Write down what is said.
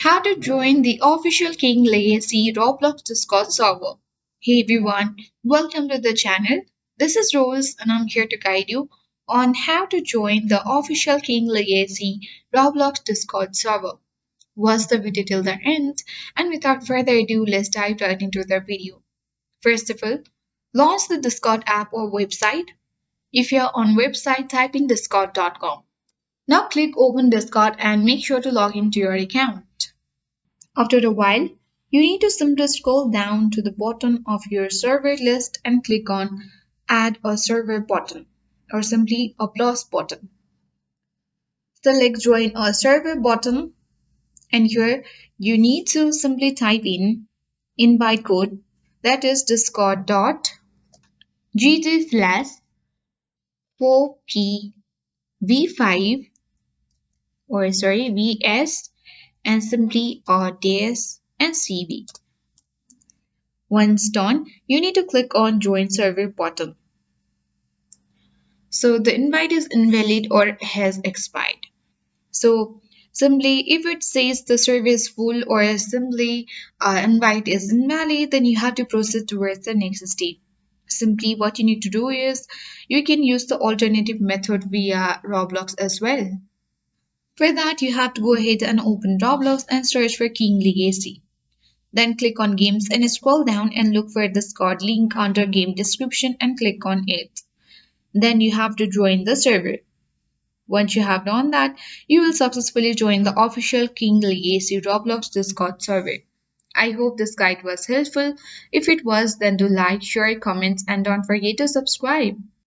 How to join the official King Legacy Roblox Discord server. Hey everyone, welcome to the channel. This is Rose and I'm here to guide you on how to join the official King Legacy Roblox Discord server. Watch the video till the end, and without further ado, let's dive right into the video. First of all, launch the Discord app or website. If you're on website, type in discord.com. Now click open Discord and make sure to log into your account. After a while, you need to simply scroll down to the bottom of your server list and click on Add a Server button or simply a plus button. Select Join a Server button and here you need to simply type in invite code, that is discord.gg slash 4pv5 vs and simply ds and cv. Once done, you need to click on Join Server button. So the invite is invalid or has expired. So simply if it says the server is full or simply invite is invalid, then you have to proceed towards the next step. Simply what you need to do is you can use the alternative method via Roblox as well. For that, you have to go ahead and open Roblox and search for King Legacy. Then click on Games and scroll down and look for the Discord link under Game Description and click on it. Then you have to join the server. Once you have done that, you will successfully join the official King Legacy Roblox Discord server. I hope this guide was helpful. If it was, then do like, share, comment, and don't forget to subscribe.